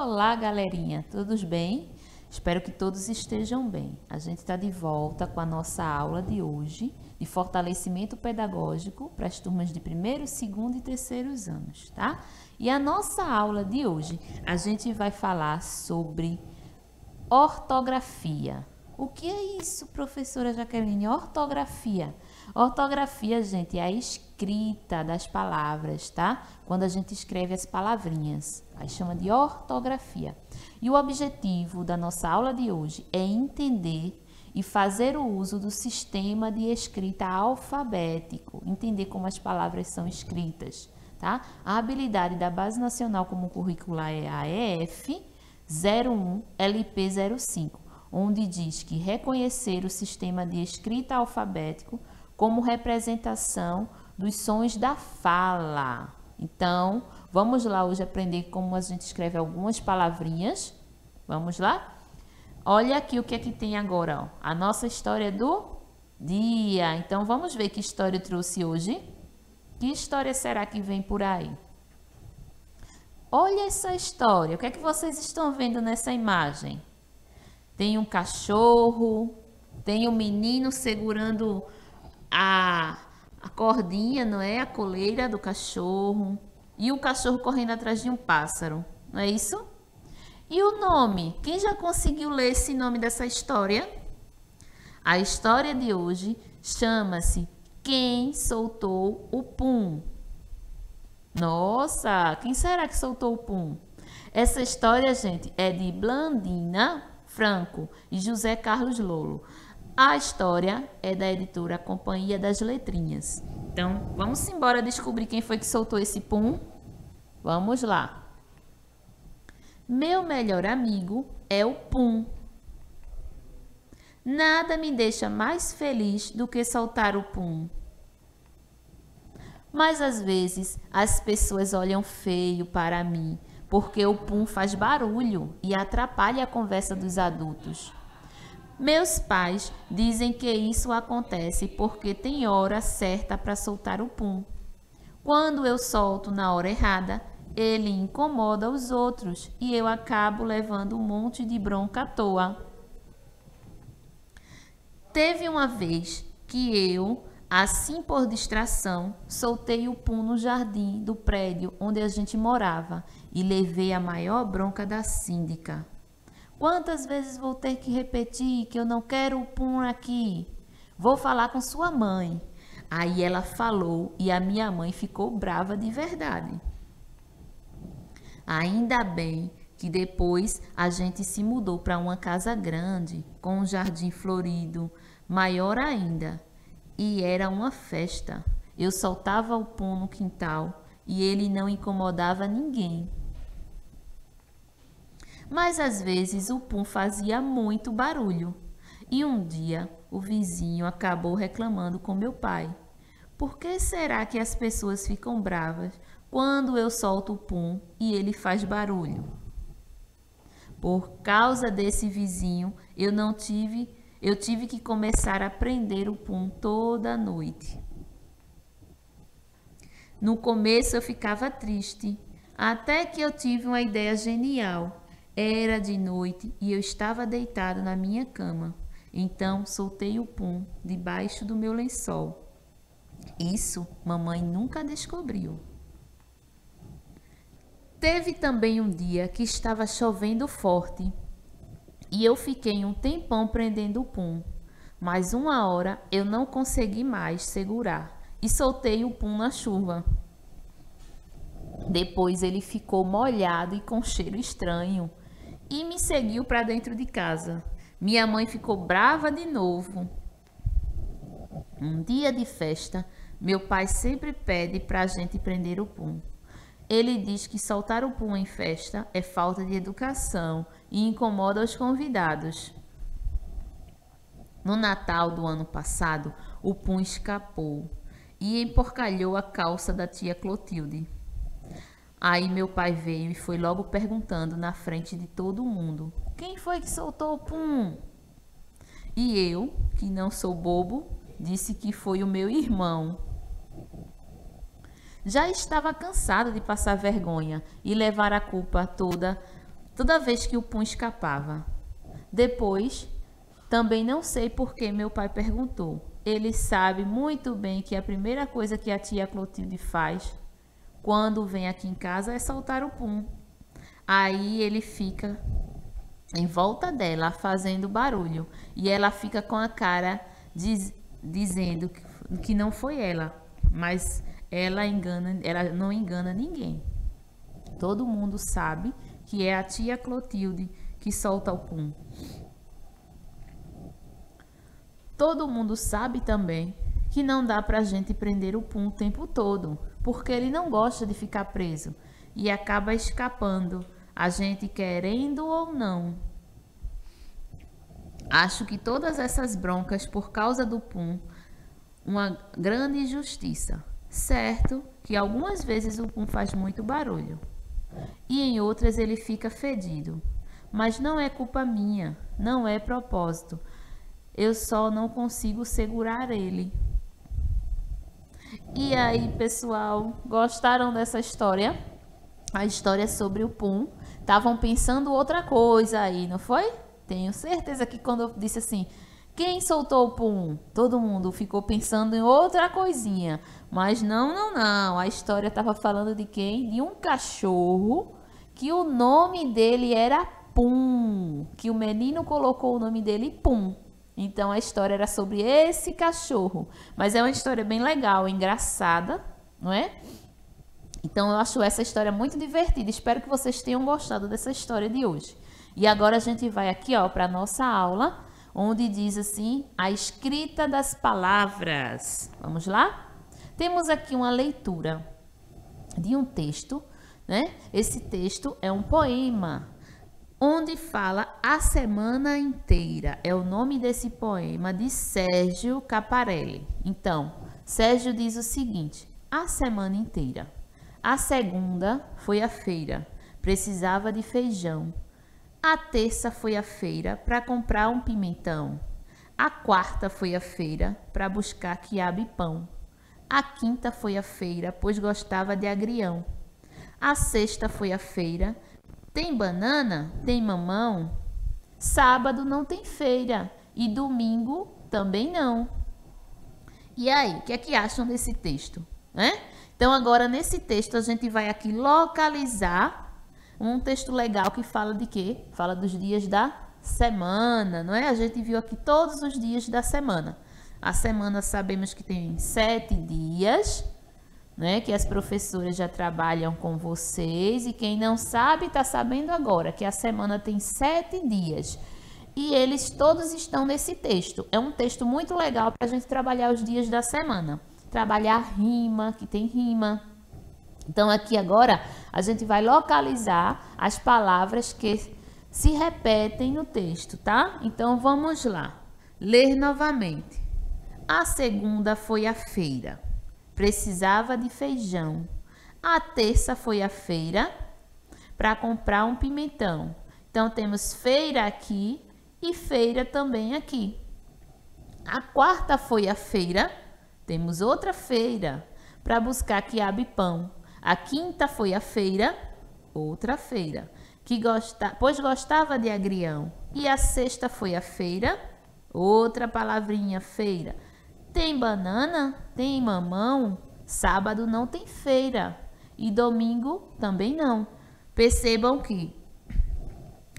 Olá, galerinha, todos bem? Espero que todos estejam bem. A gente está de volta com a nossa aula de hoje de fortalecimento pedagógico para as turmas de primeiro, segundo e terceiros anos, tá? E a nossa aula de hoje, a gente vai falar sobre ortografia. O que é isso, professora Jaqueline? Ortografia. Ortografia, gente, é a escrita das palavras, tá? Quando a gente escreve as palavrinhas. Aí chama de ortografia. E o objetivo da nossa aula de hoje é entender e fazer o uso do sistema de escrita alfabético. Entender como as palavras são escritas, tá? A habilidade da Base Nacional Comum Curricular é a EF 01 LP 05. Onde diz que reconhecer o sistema de escrita alfabético como representação dos sons da fala. Então, vamos lá hoje aprender como a gente escreve algumas palavrinhas. Vamos lá? Olha aqui o que é que tem agora, ó. A nossa história do dia. Então, vamos ver que história eu trouxe hoje. Que história será que vem por aí? Olha essa história. O que é que vocês estão vendo nessa imagem? Tem um cachorro, tem um menino segurando a cordinha, não é? A coleira do cachorro. E o cachorro correndo atrás de um pássaro, não é isso? E o nome? Quem já conseguiu ler esse nome dessa história? A história de hoje chama-se Quem Soltou o Pum? Nossa, quem será que soltou o pum? Essa história, gente, é de Blandina Franco e José Carlos Lolo. A história é da editora Companhia das Letrinhas. Então, vamos embora descobrir quem foi que soltou esse pum? Vamos lá. Meu melhor amigo é o pum. Nada me deixa mais feliz do que soltar o pum. Mas às vezes as pessoas olham feio para mim, porque o pum faz barulho e atrapalha a conversa dos adultos. Meus pais dizem que isso acontece porque tem hora certa para soltar o pum. Quando eu solto na hora errada, ele incomoda os outros e eu acabo levando um monte de bronca à toa. Teve uma vez que eu, assim por distração, soltei o pum no jardim do prédio onde a gente morava e levei a maior bronca da síndica. Quantas vezes vou ter que repetir que eu não quero o pum aqui? Vou falar com sua mãe. Aí ela falou e a minha mãe ficou brava de verdade. Ainda bem que depois a gente se mudou para uma casa grande, com um jardim florido, maior ainda. E era uma festa. Eu soltava o pum no quintal e ele não incomodava ninguém. Mas às vezes o pum fazia muito barulho. E um dia o vizinho acabou reclamando com meu pai. Por que será que as pessoas ficam bravas quando eu solto o pum e ele faz barulho? Por causa desse vizinho, eu tive que começar a prender o pum toda noite. No começo eu ficava triste, até que eu tive uma ideia genial. Era de noite e eu estava deitado na minha cama. Então soltei o pum debaixo do meu lençol. Isso mamãe nunca descobriu. Teve também um dia que estava chovendo forte e eu fiquei um tempão prendendo o pum. Mas uma hora eu não consegui mais segurar e soltei o pum na chuva. Depois ele ficou molhado e com cheiro estranho e me seguiu para dentro de casa. Minha mãe ficou brava de novo. Um dia de festa, meu pai sempre pede para a gente prender o pum. Ele diz que soltar o pum em festa é falta de educação e incomoda os convidados. No Natal do ano passado, o pum escapou e emporcalhou a calça da tia Clotilde. Aí meu pai veio e foi logo perguntando na frente de todo mundo: quem foi que soltou o pum? E eu, que não sou bobo, disse que foi o meu irmão. Já estava cansado de passar vergonha e levar a culpa toda toda vez que o pum escapava. Depois, também não sei por que meu pai perguntou. Ele sabe muito bem que a primeira coisa que a tia Clotilde faz quando vem aqui em casa é soltar o pum. Aí ele fica em volta dela fazendo barulho e ela fica com a cara dizendo que não foi ela, mas ela não engana ninguém. Todo mundo sabe que é a tia Clotilde que solta o pum. Todo mundo sabe também que não dá pra gente prender o pum o tempo todo, porque ele não gosta de ficar preso e acaba escapando, a gente querendo ou não. Acho que todas essas broncas por causa do pum, uma grande injustiça. Certo que algumas vezes o pum faz muito barulho e em outras ele fica fedido, mas não é culpa minha, não é propósito. Eu só não consigo segurar ele. E aí, pessoal, gostaram dessa história? A história sobre o pum. Estavam pensando outra coisa aí, não foi? Tenho certeza que quando eu disse assim, quem soltou o pum? Todo mundo ficou pensando em outra coisinha. Mas não. A história estava falando de quem? De um cachorro que o nome dele era Pum. Que o menino colocou o nome dele Pum. Então a história era sobre esse cachorro. Mas é uma história bem legal, engraçada, não é? Então eu acho essa história muito divertida. Espero que vocês tenham gostado dessa história de hoje. E agora a gente vai aqui, ó, para nossa aula, onde diz assim, a escrita das palavras. Vamos lá? Temos aqui uma leitura de um texto, né? Esse texto é um poema, onde fala a semana inteira. É o nome desse poema de Sérgio Caparelli. Então, Sérgio diz o seguinte, a semana inteira. A segunda foi a feira, precisava de feijão. A terça foi a feira para comprar um pimentão. A quarta foi a feira para buscar quiabo e pão. A quinta foi a feira, pois gostava de agrião. A sexta foi a feira. Tem banana? Tem mamão? Sábado não tem feira e domingo também não. E aí, o que é que acham desse texto, né? Então agora nesse texto a gente vai aqui localizar um texto legal que fala de quê? Fala dos dias da semana, não é? A gente viu aqui todos os dias da semana. A semana sabemos que tem 7 dias, né? Que as professoras já trabalham com vocês. E quem não sabe, está sabendo agora que a semana tem 7 dias. E eles todos estão nesse texto. É um texto muito legal para a gente trabalhar os dias da semana. Trabalhar rima, que tem rima. Então, aqui agora, a gente vai localizar as palavras que se repetem no texto, tá? Então, vamos lá. Ler novamente. A segunda foi a feira. Precisava de feijão. A terça foi a feira para comprar um pimentão. Então, temos feira aqui e feira também aqui. A quarta foi a feira. Temos outra feira para buscar quiabo e pão. A quinta foi a feira, outra feira, pois gostava de agrião. E a sexta foi a feira, outra palavrinha, feira. Tem banana? Tem mamão? Sábado não tem feira e domingo também não. Percebam que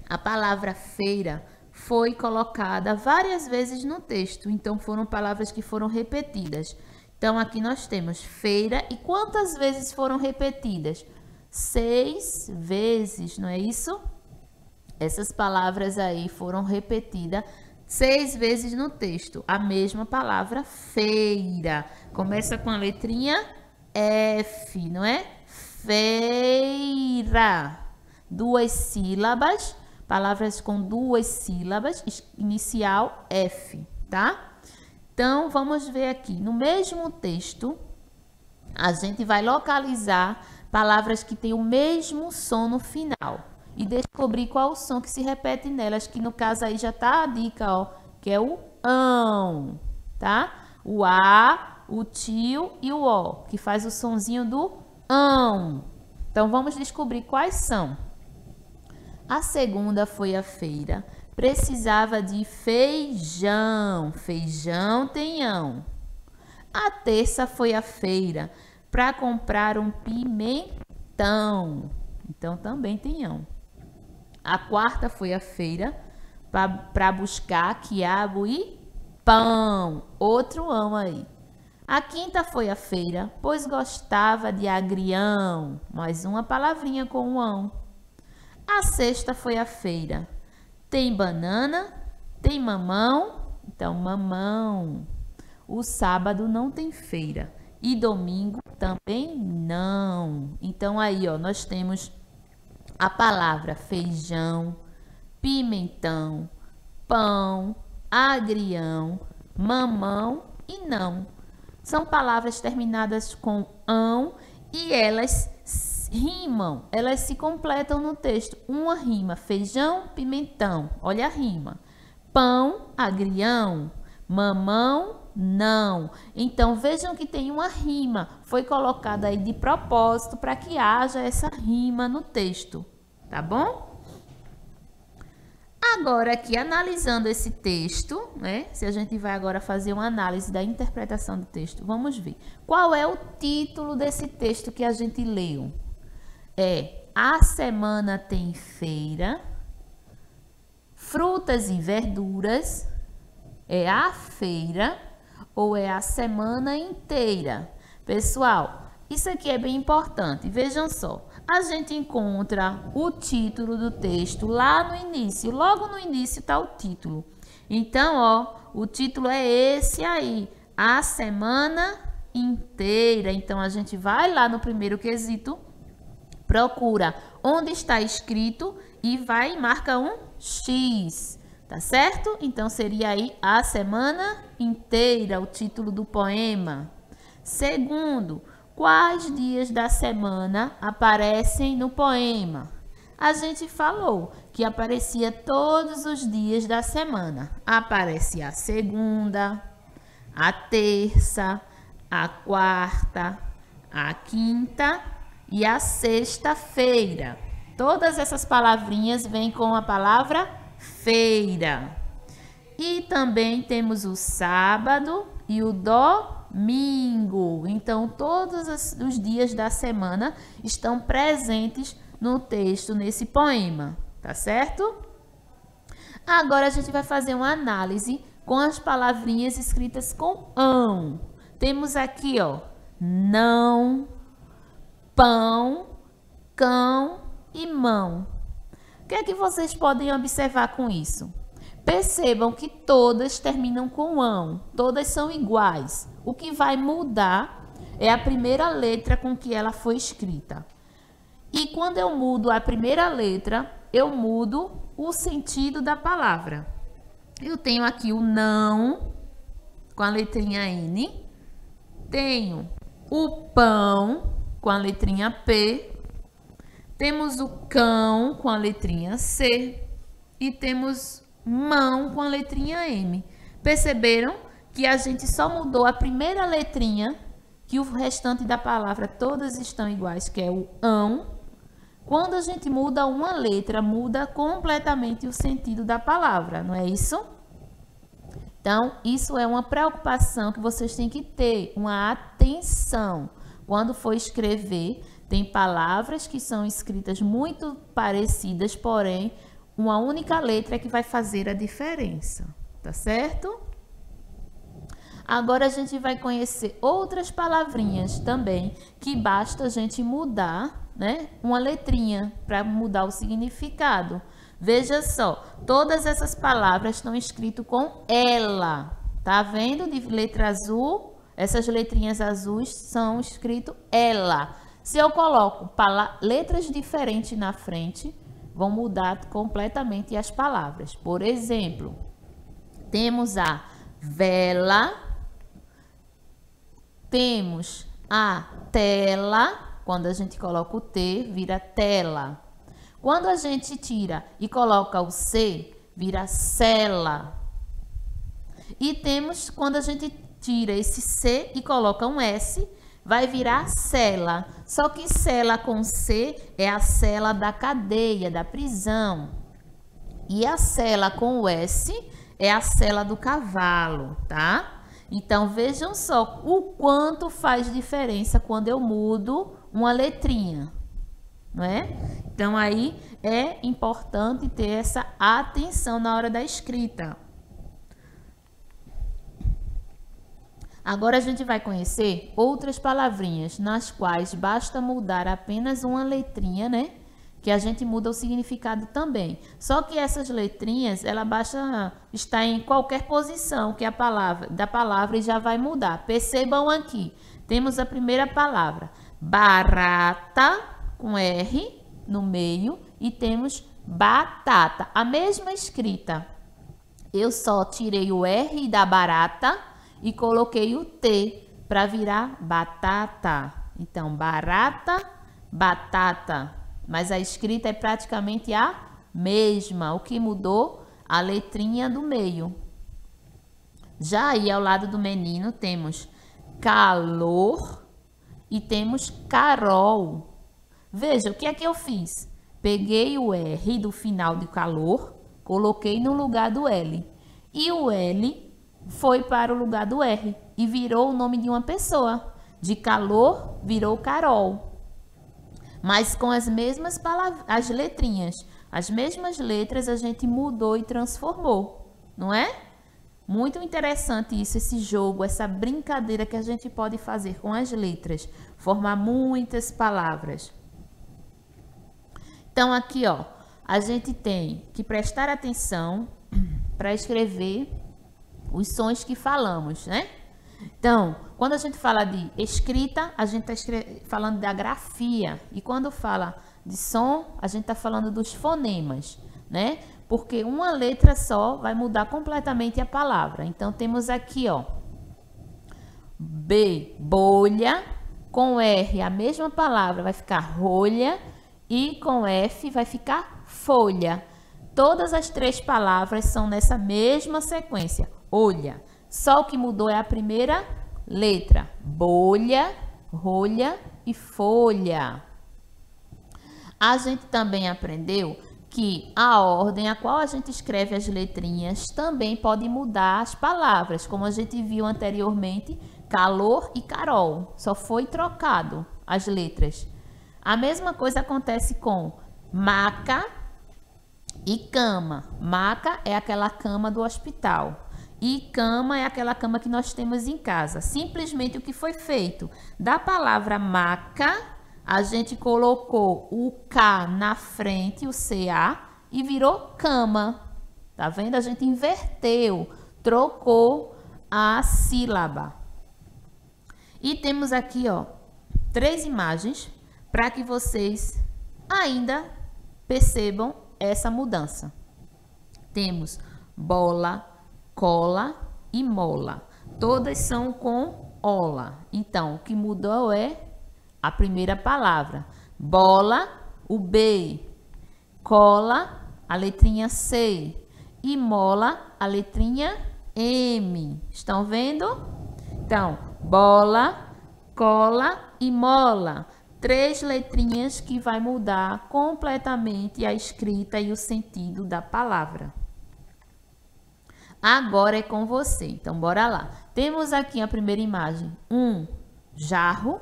a palavra feira foi colocada várias vezes no texto, então foram palavras que foram repetidas. Então, aqui nós temos feira. E quantas vezes foram repetidas? 6 vezes, não é isso? Essas palavras aí foram repetidas 6 vezes no texto. A mesma palavra, feira. Começa com a letrinha F, não é? Feira. 2 sílabas. Palavras com 2 sílabas. Inicial F, tá? Então, vamos ver aqui. No mesmo texto, a gente vai localizar palavras que têm o mesmo som no final. E descobrir qual o som que se repete nelas, que no caso aí já tá a dica, ó, que é o ão, tá? O A, o tio e o O, que faz o sonzinho do ão. Então, vamos descobrir quais são. A segunda foi a feira. Precisava de feijão. Feijão tenham. A terça foi a feira para comprar um pimentão. Então também tenham. A quarta foi a feira para buscar quiabo e pão. Outro ão aí. A quinta foi a feira, pois gostava de agrião. Mais uma palavrinha com um ão. A sexta foi a feira. Tem banana, tem mamão. Então, mamão. O sábado não tem feira. E domingo também não. Então, aí, ó, nós temos a palavra feijão, pimentão, pão, agrião, mamão e não. São palavras terminadas com ão e elas rimam, elas se completam no texto. Uma rima, feijão, pimentão, olha a rima. Pão, agrião, mamão, não. Então, vejam que tem uma rima, foi colocada aí de propósito para que haja essa rima no texto, tá bom? Agora aqui, analisando esse texto, né? Se a gente vai agora fazer uma análise da interpretação do texto, vamos ver. Qual é o título desse texto que a gente leu? A semana tem feira, frutas e verduras, é a feira ou é a semana inteira? Pessoal, isso aqui é bem importante, vejam só. A gente encontra o título do texto lá no início. Logo no início está o título. Então, ó, o título é esse aí. A semana inteira. Então, a gente vai lá no primeiro quesito, procura onde está escrito e vai e marca um X. Tá certo? Então, seria aí a semana inteira, o título do poema. Segundo, quais dias da semana aparecem no poema? A gente falou que aparecia todos os dias da semana. Aparece a segunda, a terça, a quarta, a quinta e a sexta-feira. Todas essas palavrinhas vêm com a palavra feira. E também temos o sábado e o domingo. Então, todos os dias da semana estão presentes no texto, nesse poema, tá certo? Agora, a gente vai fazer uma análise com as palavrinhas escritas com ão. Temos aqui, ó, não, pão, cão e mão. O que é que vocês podem observar com isso? Percebam que todas terminam com ão, todas são iguais. O que vai mudar é a primeira letra com que ela foi escrita. E quando eu mudo a primeira letra, eu mudo o sentido da palavra. Eu tenho aqui o não, com a letrinha N. Tenho o pão, com a letrinha P. Temos o cão, com a letrinha C. E temos mão, com a letrinha M. Perceberam que a gente só mudou a primeira letrinha, que o restante da palavra todas estão iguais, que é o ão. Quando a gente muda uma letra, muda completamente o sentido da palavra, não é isso? Então, isso é uma preocupação que vocês têm que ter, uma atenção. Quando for escrever, tem palavras que são escritas muito parecidas, porém, uma única letra é que vai fazer a diferença, tá certo? Agora a gente vai conhecer outras palavrinhas também, que basta a gente mudar, né, uma letrinha para mudar o significado. Veja só, todas essas palavras estão escritas com ela. Tá vendo de letra azul? Essas letrinhas azuis são escritas ela. Se eu coloco letras diferentes na frente, vão mudar completamente as palavras. Por exemplo, temos a vela, temos a tela. Quando a gente coloca o T, vira tela. Quando a gente tira e coloca o C, vira cela. E temos, quando a gente tira esse C e coloca um S, vai virar cela. Só que cela com C é a cela da cadeia, da prisão. E a cela com o S é a cela do cavalo, tá? Então, vejam só o quanto faz diferença quando eu mudo uma letrinha, não é? Então, aí é importante ter essa atenção na hora da escrita. Agora a gente vai conhecer outras palavrinhas nas quais basta mudar apenas uma letrinha, né? Que a gente muda o significado também. Só que essas letrinhas, ela basta estar em qualquer posição que da palavra e já vai mudar. Percebam aqui, temos a primeira palavra, barata, com R no meio, e temos batata. A mesma escrita. Eu só tirei o R da barata e coloquei o T para virar batata. Então, barata, batata. Mas a escrita é praticamente a mesma. O que mudou? A letrinha do meio. Já aí ao lado do menino temos calor e temos Carol. Veja, o que é que eu fiz? Peguei o R do final de calor, coloquei no lugar do L. E o L foi para o lugar do R e virou o nome de uma pessoa. De calor virou Carol. Mas com as mesmas palavras, as letrinhas, as mesmas letras a gente mudou e transformou, não é? Muito interessante isso, esse jogo, essa brincadeira que a gente pode fazer com as letras, formar muitas palavras. Então aqui, ó, a gente tem que prestar atenção para escrever os sons que falamos, né? Então, quando a gente fala de escrita, a gente está falando da grafia. E quando fala de som, a gente está falando dos fonemas, né? Porque uma letra só vai mudar completamente a palavra. Então, temos aqui, ó, B, bolha, com R a mesma palavra vai ficar rolha e com F vai ficar folha. Todas as três palavras são nessa mesma sequência, olha. Só o que mudou é a primeira letra, bolha, rolha e folha. A gente também aprendeu que a ordem a qual a gente escreve as letrinhas também pode mudar as palavras, como a gente viu anteriormente, calor e Carol, só foi trocado as letras. A mesma coisa acontece com maca e cama. Maca é aquela cama do hospital. E cama é aquela cama que nós temos em casa. Simplesmente o que foi feito? Da palavra maca, a gente colocou o K na frente, o CA, e virou cama. Tá vendo? A gente inverteu, trocou a sílaba. E temos aqui, ó, 3 imagens para que vocês ainda percebam essa mudança. Temos bola, cola e mola. Todas são com ola. Então, o que mudou é a primeira palavra. Bola, o B. Cola, a letrinha C. E mola, a letrinha M. Estão vendo? Então, bola, cola e mola. 3 letrinhas que vai mudar completamente a escrita e o sentido da palavra. Agora é com você, então bora lá. Temos aqui a primeira imagem, um jarro.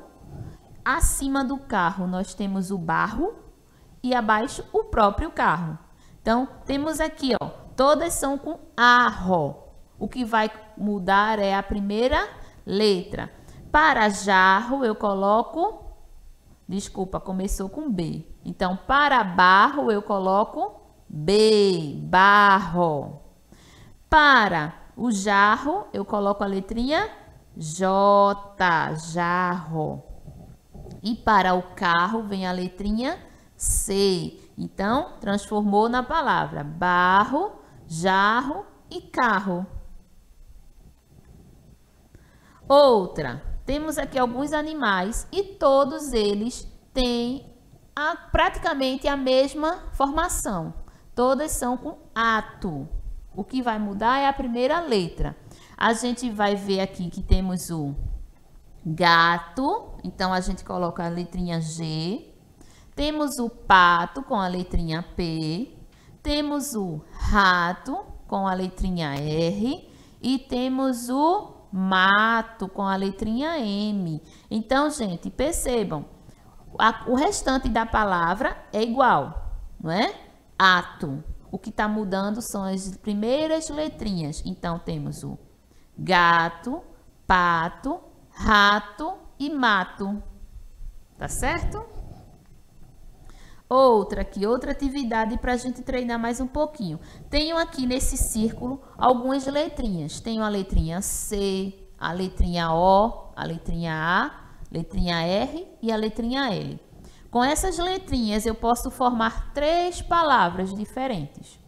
Acima do carro nós temos o barro e abaixo o próprio carro. Então, temos aqui, ó, todas são com arro. O que vai mudar é a primeira letra. Para jarro eu coloco, desculpa, começou com B. Então, para barro eu coloco B, barro. Para o jarro, eu coloco a letrinha J, jarro. E para o carro, vem a letrinha C. Então, transformou na palavra barro, jarro e carro. Outra, temos aqui alguns animais e todos eles têm praticamente a mesma formação. Todas são com ato. O que vai mudar é a primeira letra. A gente vai ver aqui que temos o gato, então a gente coloca a letrinha G. Temos o pato com a letrinha P. Temos o rato com a letrinha R. E temos o mato com a letrinha M. Então, gente, percebam, o restante da palavra é igual, não é? Ato. O que está mudando são as primeiras letrinhas. Então, temos o gato, pato, rato e mato. Tá certo? Outra aqui, outra atividade para a gente treinar mais um pouquinho. Tenho aqui nesse círculo algumas letrinhas. Tenho a letrinha C, a letrinha O, a letrinha A, letrinha R e a letrinha L. Com essas letrinhas eu posso formar 3 palavras diferentes.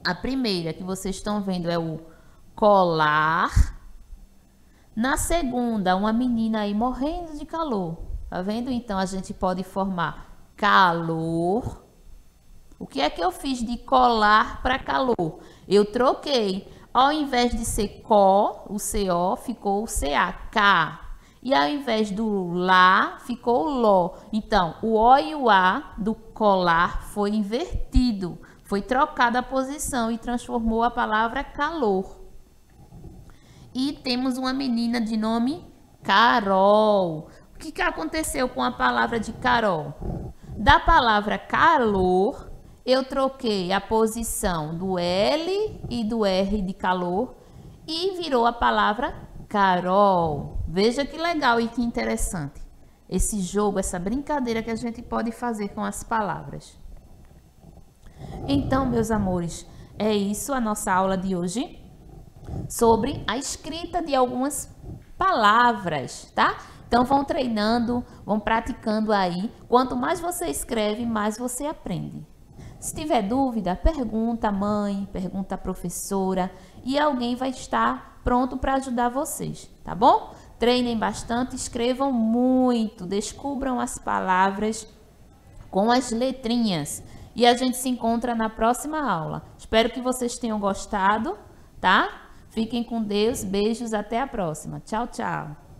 A primeira que vocês estão vendo é o colar. Na segunda, uma menina aí morrendo de calor. Tá vendo? Então a gente pode formar calor. O que é que eu fiz de colar para calor? Eu troquei. Ao invés de ser co, o CO, ficou o CA, K. E ao invés do lá, ficou o ló. Então, o O e o A do colar foi invertido. Foi trocada a posição e transformou a palavra calor. E temos uma menina de nome Carol. O que aconteceu com a palavra de Carol? Da palavra calor, eu troquei a posição do L e do R de calor e virou a palavra Carol. Veja que legal e que interessante. Esse jogo, essa brincadeira que a gente pode fazer com as palavras. Então, meus amores, é isso a nossa aula de hoje sobre a escrita de algumas palavras, tá? Então, vão treinando, vão praticando aí. Quanto mais você escreve, mais você aprende. Se tiver dúvida, pergunta à mãe, pergunta à professora e alguém vai estar pronto para ajudar vocês, tá bom? Treinem bastante, escrevam muito, descubram as palavras com as letrinhas. E a gente se encontra na próxima aula. Espero que vocês tenham gostado, tá? Fiquem com Deus, beijos, até a próxima. Tchau, tchau.